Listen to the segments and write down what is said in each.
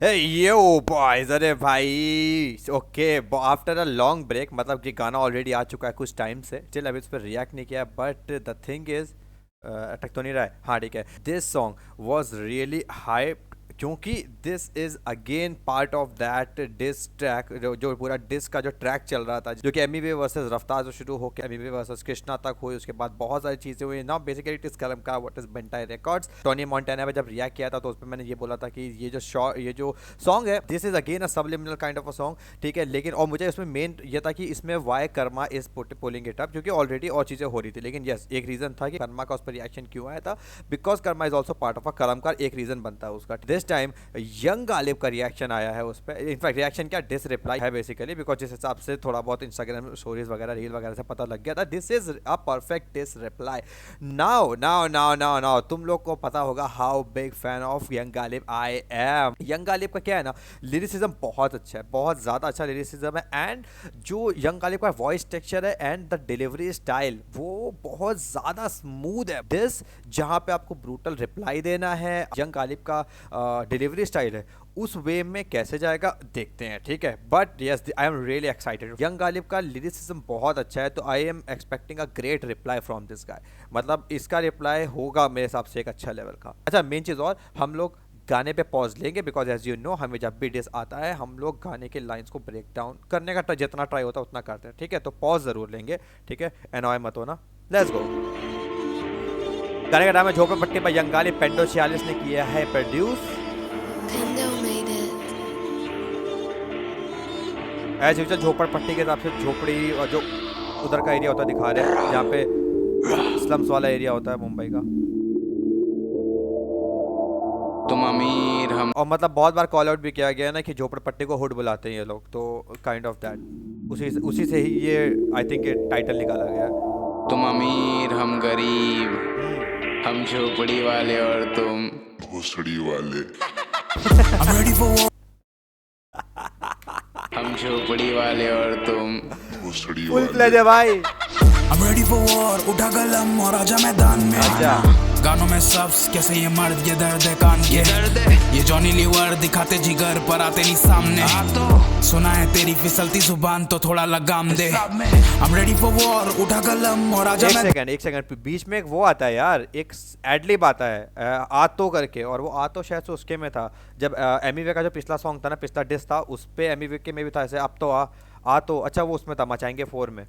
यो boys, अरे भाई okay. After a long break, मतलब कि गाना ऑलरेडी आ चुका है कुछ टाइम से, चल अभी उस पर रिएक्ट नहीं किया, बट द थिंग इज अटक तो नहीं रहा है। हाँ ठीक है, this song was really hype क्योंकि this is again part of that diss track, जो पूरा डिस का जो ट्रैक चल रहा था, जो कि एमिवे वर्सेस रफ्तार से शुरू होकर एमिवे वर्सेस कृष्णा तक हुई। उसके बाद बहुत सारी चीजें हुई। Now basically it is Kalamkaar what is Bantai records. Tony Montana पे जब रिएक्ट किया था तो उसमें मैंने ये बोला था कि ये जो सॉन्ग है, this is again a subliminal kind of a song, ठीक है। लेकिन और मुझे इसमें मेन ये था कि इसमें why Karma is pulling it up, क्योंकि ऑलरेडी और चीजें हो रही थी। लेकिन यस, एक रीजन था कि कर्मा का उस पर रिएक्शन क्यों आया था, because Karma is also part of a Kalamkaar, एक रीजन बनता है उसका। दिस टाइम यंग गालिब का रिएक्शन आया है उस पर। इनफैक्ट रिएक्शन क्या, डिस रिप्लाई है बेसिकली, बिकॉज जिस हिसाब से थोड़ा बहुत इंस्टाग्राम स्टोरीज वगैरह रील वगैरह से पता लग गया था, this is a perfect diss reply. Now now now now now तुम लोग को पता होगा how big fan of young Ghalib I am. Young Ghalib का क्या है ना, लिरिसिज्म बहुत अच्छा है, बहुत ज़्यादा अच्छा लिरिसिज्म है। एंड जो यंग गालिब का वॉइस टेक्सचर है एंड द डिलीवरी स्टाइल, वो बहुत ज़्यादा स्मूथ है। दिस जहाँ पे आपको ब्रूटल रिप्लाई देना है, यंग गालिब का डिलीवरी स्टाइल है, उस वे में कैसे जाएगा देखते हैं, ठीक है। But yes, I am really excited. Young Ghalib का लिरिसिज्म बहुत अच्छा है, तो I am expecting a great reply from this guy. मतलब इसका रिप्लाई होगा मेरे हिसाब से एक अच्छा लेवल का। अच्छा, मेन चीज़ और, हम लोग गाने पे पॉज लेंगे, बिकॉज एज यू नो हमें जब भी डिस आता है हम लोग गाने के लाइंस को ब्रेक डाउन करने का जितना ट्राई होता है उतना करते हैं, ठीक है। तो पॉज ज़रूर लेंगे, ठीक है, एनॉय मत होना। Let's go. गाने का नाम है झोपड़पट्टी पर यंग गालिब, पेंडो 46 ने किया है प्रोड्यूस। एज यूजुअल झोपड़पट्टी के हिसाब से झोपड़ी और जो उधर का एरिया होता है दिखा रहे हैं, जहाँ पे स्लम्स वाला एरिया होता है मुंबई का। तुम अमीर हम और मतलब बहुत बार कॉल आउट भी किया गया है ना कि झोपड़पट्टी को हुड बुलाते हैं ये लोग, तो काइंड ऑफ दैट उसी से ही ये आई थिंक टाइटल निकाला गया है। तुम अमीर हम गरीब, हम झोपड़ी वाले और तुम भोसड़ी वाले। I'm ready for war. हम झोपड़ी वाले और तुम भोसड़ी फुल वाले। प्लेज है भाई। I'm ready for war. उठा कलम और आजा मैदान में। अच्छा। गानों में सब्स कैसे ये मर्द, ये दर्द है कान के, दर्द है ये जॉनी लीवर दिखाते जिगर पर आते नहीं सामने। तो सुना है तेरी फिसलती जुबान तो थोड़ा लगाम दे। I'm ready for war. उठा कलम और आजा मैदान। एक सेकंड बीच में एक वो आता है यार, एक एडलिब आता है आतो करके, और वो आतो शायद से उसके में था जब एमिवे का जो पिछला सॉन्ग था ना, पिछला डिस था, उस पे एमिवे के में भी था ऐसे, अब तो आ तो अच्छा वो उसमें था मचाएंगे 4 में,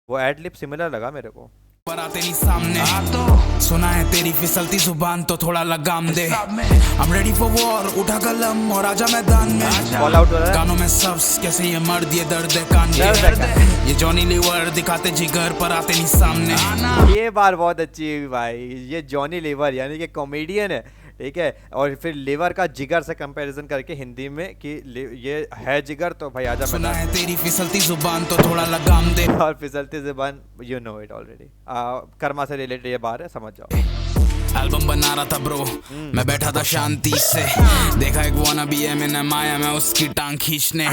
वो एडलिब सिमिलर लगा मेरे को। पर आते नहीं सामने। सुना है तेरी फिसलती जुबान तो थोड़ा लगाम दे। I'm ready for war. उठा कलम और आजा मैदान में। कॉल आउट हो रहा है। गानों में सब्स कैसे ये मर्द, ये दर्द है कान दर्द है। के, ये जॉनी लीवर दिखाते जिगर पर आते नहीं सामने। ये बात बहुत अच्छी है भाई, ये जॉनी लीवर यानी कि कॉमेडियन है, ठीक है। और फिर लीवर का जिगर से कंपैरिजन करके हिंदी में कि ये है जिगर, तो भाई आजा सुना मैदान। है तेरी फिसलती जुबान तो थोड़ा लगाम दे। और फिसलती ज़ुबान, you know it already, Karma से रिलेटेड ये बात है, समझ जाओ। एल्बम बना रहा था ब्रो, मैं बैठा था शांति से, देखा एक वाना बी एमिनेम आया, मैं उसकी टांग खींचने।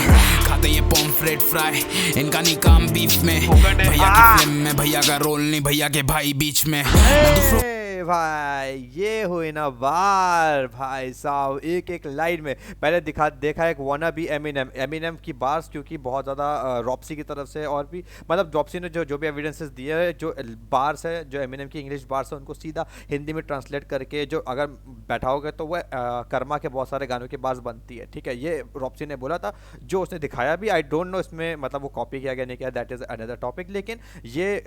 खाते ये पॉम्फ्रेट फ्राई, इनका नहीं काम बीफ में। भैया की फिल्म में भैया का रोल नहीं, भैया के भाई बीच में। मैं दूसरों भाई ये हुई ना बार भाई साहब, एक एक लाइन में पहले देखा एक वाना बी एमिनेम की बार्स, क्योंकि बहुत ज़्यादा रॉप्सी की तरफ से, और भी मतलब रॉप्सी ने जो भी एविडेंसेस दिए हैं, जो बार्स है, जो एमिनेम की इंग्लिश बार्स है, उनको सीधा हिंदी में ट्रांसलेट करके जो अगर बैठाओगे तो वह कर्मा के बहुत सारे गानों की बार्स बनती है, ठीक है। ये रॉप्सी ने बोला था, जो उसने दिखाया भी, आई डोंट नो इसमें मतलब वो कॉपी किया गया नहीं किया, दैट इज़ अनदर टॉपिक। लेकिन ये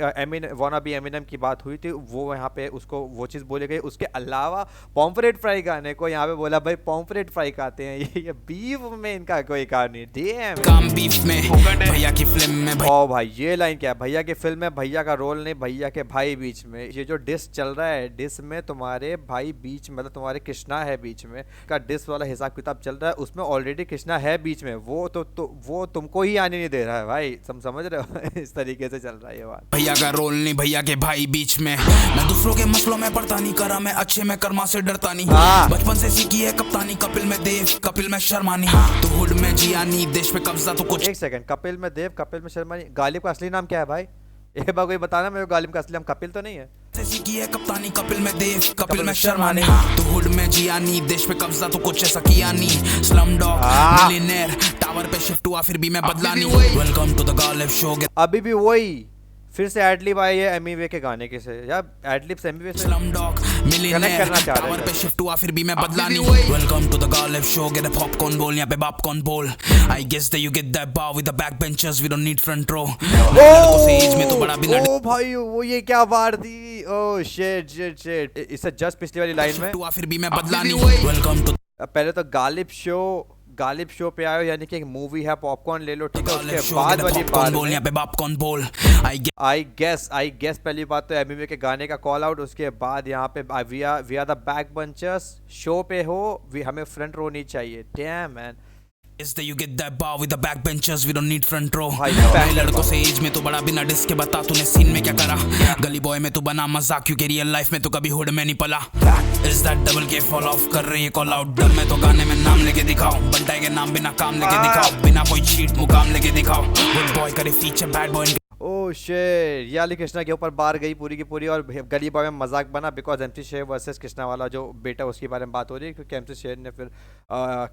वाना बी एमिनेम की बात हुई थी, वो यहाँ पे उसको वो चीज़ बोली गई। उसके अलावा पॉम्फ्रेट फ्राई गाने को यहाँ पे बोला भाई पॉम्फ्रेट फ्राई खाते हैं, ये बीफ में इनका कोई काम नहीं। डैम, काम बीफ में, भैया की फिल्म में ओ भाई ये लाइन क्या है, भैया की फिल्म में भैया का रोल नहीं, भैया के भाई बीच में। ये जो डिस चल रहा है, डिस में तुम्हारे भाई बीच, मतलब तुम्हारे कृष्णा है बीच में का डिस वाला हिसाब किताब चल रहा है, उसमें ऑलरेडी कृष्णा है बीच में, वो वो तुमको ही आने नहीं दे रहा है भाई, समझ रहे हो। इस तरीके से चल रहा है ये बात। भैया का रोल नहीं, भैया के भाई बीच में। मैं दूसरों के मसलों में पड़ता नहीं, करा मैं अच्छे में कर्मा से डरता नहीं। बचपन से सीखी है कप्तानी, कपिल में देव कपिल में शर्मानी। तो हुड में जिया नहीं, देश पे कब्जा तो कुछ। एक सेकंड, कपिल में देव कपिल में शर्मा, गालिब का असली नाम क्या है भाई? एक बार कोई बताना मेरे को गालिब का असली हम कपिल तो नहीं है। जैसी की है कप्तानी कपिल में देव, कपिल में शर्मा ने। हाँ, तू हुड में जिया नहीं, देश पे कब्जा तो कुछ ऐसा किया नहीं। स्लम डॉग मिलियनेयर, टावर पे शिफ्ट हुआ फिर भी मैं बदला नहीं। Welcome to the Ghalib show. अभी भी वही फिर से एडलिब आई है एमीवे के गाने के से यार, एडलिब से एमीवे से स्लम डॉग मिलियनेयर, करना चाह रहे टावर पे हैं। शिफ्ट हुआ फिर भी मैं बदला नहीं। Welcome to the Ghalib show, get a popcorn bowl, यहाँ पे बाप कौन बोल। I guess that you get that बाव with the back benchers, we don't need front row. लड़कों से एज में तो बड़ा बिना ओ भाई वो ये क्या वार दी, ओ शिट शिट शिट। इससे जस्ट पिछली वाली लाइन में हुआ फिर भी मैं बदला नहीं। वेलकम टू पहले तो गालिब शो पे आयो, यानी कि एक मूवी है पॉपकॉर्न ले लो, ठीक है। उसके बाद वाली बात बोल, यहाँ पे बाप कौन बोल। आई गेस पहली बात तो एमवीए के गाने का कॉल आउट, उसके बाद यहाँ पे we are the back benchers show पे हो, हमें फ्रंट रो नहीं चाहिए। Damn man, Is that you get that bar with the backbenchers, we don't need front row। भाई लड़कों से एज में तो बड़ा बिना डिस के बता तूने सीन में क्या करा। गली बॉय में तू बना मजाक, क्योंकि रियल लाइफ में तो कभी हुड में नहीं पला। Is that डबल के फॉल ऑफ कर रही है कॉल आउट, डब में तो गाने में नाम लेके दिखाओ। बंटाई के नाम बिना काम लेके दिखाओ, बिना कोई चीट मुकाम लेके दिखाओ। गुड बॉय करे feature bad boy. Oh shit, ये अली कृष्णा के ऊपर बार गई पूरी की पूरी, और गली बॉय में मजाक बना बिकॉज एमसी शेर वर्सेस कृष्णा वाला जो बेटा उसके बारे में बात हो रही है, क्योंकि एमसी शेर ने फिर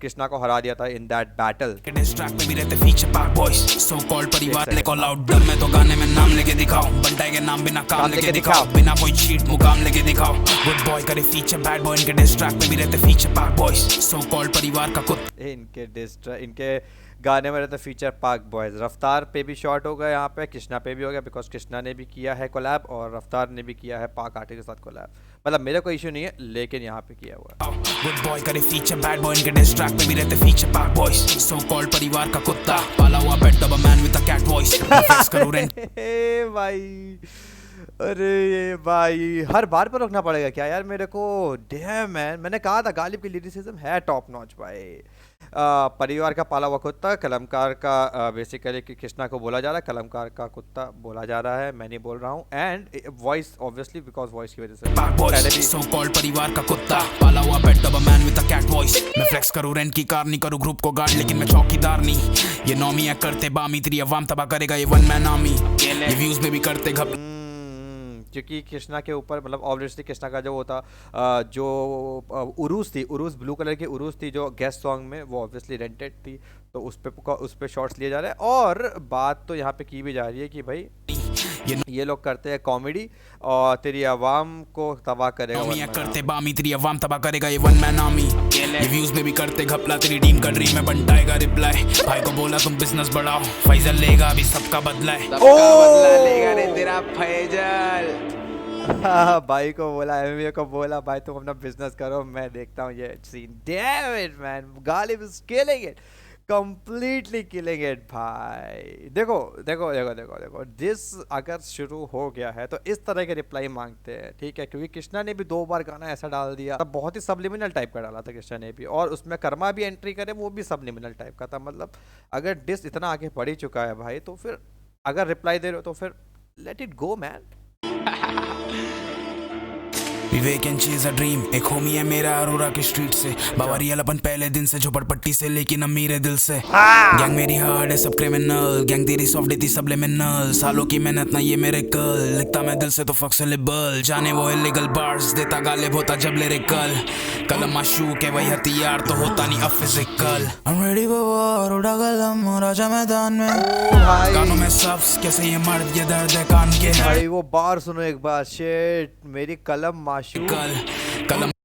कृष्णा को हरा दिया था इन दैट बैटल। ट्रैक पे भी रहते feature park boys, so called परिवार ले कॉल आउट, डब में तो गाने में नाम लेके दिखाओ। बंटाई के नाम बिना काम लेके दिखाओ, बिना कोई चीट मुकाम लेके दिखाओ। गुड बॉय करे फीचर बैड बॉय, इनके डिस ट्रैक पे भी रहते feature park boys, so called परिवार का कुत्ता। इनके गाने में रहते फीचर पार्क बॉयज। रफ्तार पे भी शॉर्ट हो गया, यहाँ पे कृष्णा पे भी हो गया, बिकॉज कृष्णा ने भी किया है कोलैब और रफ्तार ने भी किया है पार्क आर्टिस्ट के साथ कोलैब। मतलब मेरा कोई इशू नहीं है, लेकिन यहाँ पे किया हुआ है। गुड बॉय करे फीचर बैड बॉय, इनके डिस ट्रैक पे भी रहते feature park boys, so called परिवार का कुत्ता। पाला हुआ pet the man with a cat voice, face करो रेंट। भाई अरे भाई हर बार पर रोकना पड़ेगा क्या यार मेरे को। डैम मैन, मैंने कहा था गालिब की लिरिसिज्म है टॉप नॉच भाई। परिवार का पाला हुआ कुत्ता, कलमकार का बेसिकली कि कृष्णा को बोला जा रहा है, कलमकार का कुत्ता बोला जा रहा है, मैं नहीं बोल रहा हूँ। And voice obviously because voice की वजह से पहले भी सो कॉल्ड परिवार का कुत्ता। पाला हुआ pet the man with a cat voice, मैं फ्लेक्स करूं रेंट की कार, नहीं करूं ग्रुप को गार्ड, लेकिन मैं चौकीदार नहीं। ये नौमियां करते बामी, तेरी अवाम तबाह करेगा ये वन मैन आर्मी। ये व्यूज में भी करते घप, क्योंकि कृष्णा के ऊपर मतलब ऑब्वियसली कृष्णा का जो होता जो उरूस थी, उरूस ब्लू कलर की उरूस थी जो गेस्ट सॉन्ग में, वो ऑब्वियसली रेंटेड थी, तो उस पे शॉट्स लिए जा रहे हैं। और बात तो यहाँ पे की भी जा रही है कि भाई ये लोग करते हैं कॉमेडी और तेरी आवाम को तबाह करेगा। नौमियां करते बामी, तेरी अवाम तबाह करेगा ये वन मैन आर्मी। ये व्यूज में भी करते घपला, तेरी टीम कर रही मैं बंटाएगा रिप्लाई। भाई को बोला तुम बिजनेस बढ़ाओ, फैजल लेगा अभी सबका बदला है। बदला लेगा रे तेरा फैजल। भाई को बोला, एमवीए को बोला भाई तुम अपना बिजनेस करो, मैं देखता हूँ ये scene. Damn it man, Ghalib is killing it, completely killing it भाई। देखो देखो देखो देखो देखो दिस अगर शुरू हो गया है तो इस तरह के रिप्लाई मांगते हैं, ठीक है। क्योंकि कृष्णा ने भी 2 बार गाना ऐसा डाल दिया, तब बहुत ही सबलिमिनल टाइप का डाला था कृष्णा ने भी, और उसमें कर्मा भी एंट्री करे, वो भी सबलिमिनल टाइप का था। मतलब अगर डिस इतना आगे बढ़ ही चुका है भाई, तो फिर अगर रिप्लाई दे रहे हो तो फिर let it go man. Vivek and चीज अ ड्रीम, एक होमी है मेरा अरोरा की स्ट्रीट से। बाबा रियल अपन पहले दिन से झोपड़पट्टी से, लेकिन अब मेरे दिल से। गैंग मेरी हार्ड है सब क्रिमिनल, गैंग तेरी सॉफ्ट थी सबलिमिनल। सालों की मेहनत ना ये मेरे कल, लिखता मैं दिल से तो फ्लेक्सिबल। जाने वो इलीगल बार्स देता गालिब होता जब लिरिकल। कलम माशूक है वही हथियार तो होता नहीं अब physical. I'm ready for war, उड़ा कलम राजा मैदान में। गानों में सब्स कैसे ये मर्द ये दर्द है कान के। भाई वो बार सुनो एक बार, शिट मेरी कलम माशूक,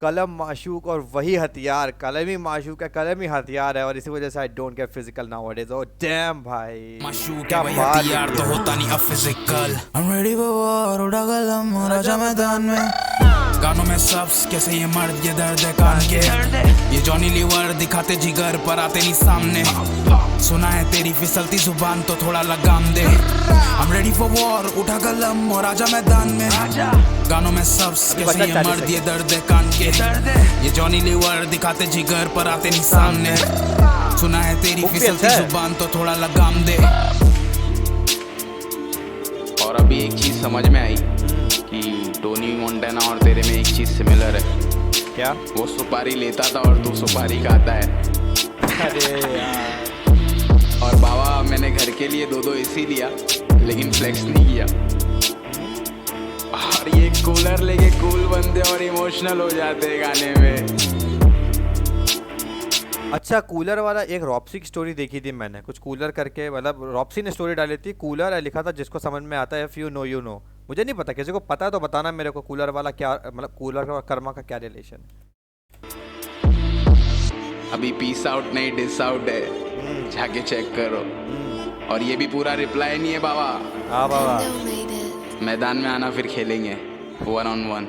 कलम माशूक और वही हथियार, कलम ही माशूक है, कलम ही हथियार है, और इसी वजह से I don't get physical nowadays. Oh damn भाई, माशूक है वही हथियार तो होता नहीं अब physical. I'm ready for war, उड़ा कलम राजा मैदान में। गानों में सब्स कैसे ये मर्द ये दर्द है कान के। ये जॉनी लीवर दिखाते जिगर पर आते नहीं सामने। सुना है तेरी फिसलती जुबान तो थोड़ा लगाम दे। I'm ready for war, उठा कलम और आजा मैदान में। गानों में सब्स कैसे ये मर्द ये दर्द है कान के। ये जॉनी लीवर दिखाते जिगर पर आते नहीं सामने। सुना है तेरी फिसलती जुबान तो थोड़ा लगाम दे। और अभी एक चीज समझ में आई कि टोनी मोंटाना और तेरे में एक चीज सिमिलर है। क्या? वो सुपारी लेता था और तू सुपारी खाता है। अरे यार, और बाबा मैंने घर के लिए 2-2 एसी लिया, लेकिन फ्लेक्स नहीं किया। और ये कूलर लेके कूल बनते और इमोशनल हो जाते हैं गाने में। अच्छा, कूलर वाला एक रॉप्सी की स्टोरी देखी थी मैंने, कुछ कूलर करके, मतलब रॉप्सी ने स्टोरी डाली थी, कूलर है लिखा था, जिसको समझ में आता है if you know you know. मुझे नहीं पता, किसी को पता है तो बताना मेरे को, कूलर वाला क्या, मतलब कूलर और कर्मा का क्या रिलेशन है। अभी पीस आउट नहीं डिस आउट है, जाके चेक करो। और ये भी पूरा रिप्लाई नहीं है बाबा। हाँ बाबा, मैदान में आना फिर खेलेंगे 1-on-1।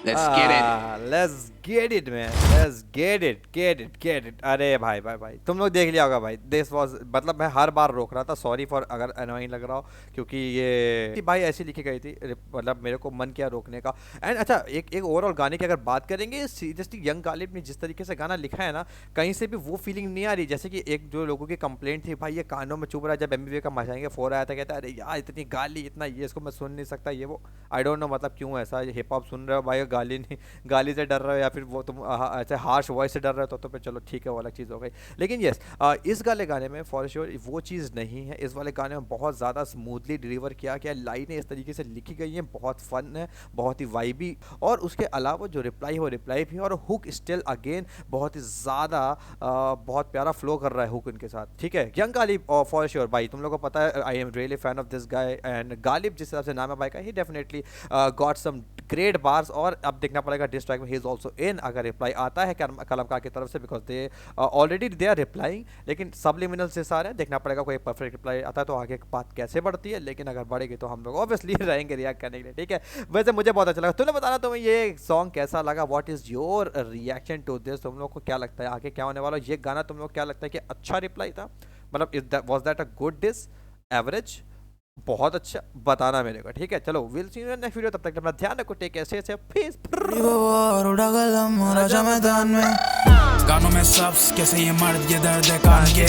Let's get it. Let's get it man, let's get it, get it, get it. अरे भाई भाई भाई, तुम लोग देख लिया होगा भाई, दिस वाज, मतलब मैं हर बार रोक रहा था, सॉरी फॉर अगर अनोइंग लग रहा हो, क्योंकि ये भाई ऐसी लिखी गई थी, मतलब मेरे को मन किया रोकने का। एंड अच्छा, एक ओवरऑल गाने की अगर बात करेंगे, सीरियसली यंग गालिब ने जिस तरीके से गाना लिखा है ना, कहीं से भी वो फीलिंग नहीं आ रही। जैसे कि एक जो लोगों की कंप्लेंट थी, भाई ये कानों में चुभ रहा है, जब MBA का मचाएंगे 4 आया था, कहता है अरे यार इतनी गाली, इतना ये, इसको मैं सुन नहीं सकता, ये वो, आई डोंट नो मतलब क्यों ऐसा, हिप हॉप सुन रहे हो भाई, गाली नहीं, गाली से डर रहे हो, या फिर वो तुम ऐसे हार्श वॉइस से डर रहे हो तो फिर चलो ठीक है, वो अलग चीज़ हो गई। लेकिन यस, इस वाले गाने में फॉर श्योर वो चीज़ नहीं है। इस वाले गाने में बहुत ज़्यादा स्मूथली डिलीवर किया गया, लाइनें इस तरीके से लिखी गई हैं, बहुत फन है, बहुत ही वाइबी, और उसके अलावा जो रिप्लाई हो रिप्लाई भी है, और हुक स्टिल अगेन बहुत ही ज़्यादा बहुत प्यारा फ्लो कर रहा है हुक उनके साथ, ठीक है। यंग गालिब फॉर श्योर भाई, तुम लोगों को पता है, I am really fan of this guy, and Ghalib जिस हिसाब से नाम है भाई का, he definitely got some great bars. और अब देखना पड़ेगा डिस ट्रैक में ही इज ऑल्सो इन, अगर रिप्लाई आता है कलमकार की तरफ से, because they already they are replying, लेकिन सबलिमिनल से सारे हैं, देखना पड़ेगा कोई परफेक्ट रिप्लाई आता है तो आगे बात कैसे बढ़ती है, लेकिन अगर बढ़ेगी तो हम लोग ऑब्वियसली रहेंगे रिएक्ट करने के लिए, ठीक है। वैसे मुझे बहुत अच्छा लगा, तुम्हें बताना तुम्हें ये सॉन्ग कैसा लगा, what is your reaction to this, तुम लोग को क्या लगता है आगे क्या होने वाला, ये गाना तुम लोग क्या लगता है कि अच्छा रिप्लाई था, मतलब was that a good diss, average, बहुत अच्छा, बताना मेरे को, ठीक है। चलो will see you in next video, तब तक अपना ध्यान रखो, टेक केयर, से पीस। राजा मैदान में गानों में सब्स कैसे ये मर्द, ये दर्द है कान के,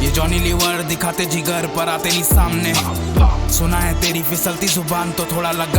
ये जॉनी लीवर दिखाते जिगर पर आते नहीं सामने, सुना है तेरी फिसलती जुबान तो थोड़ा लगा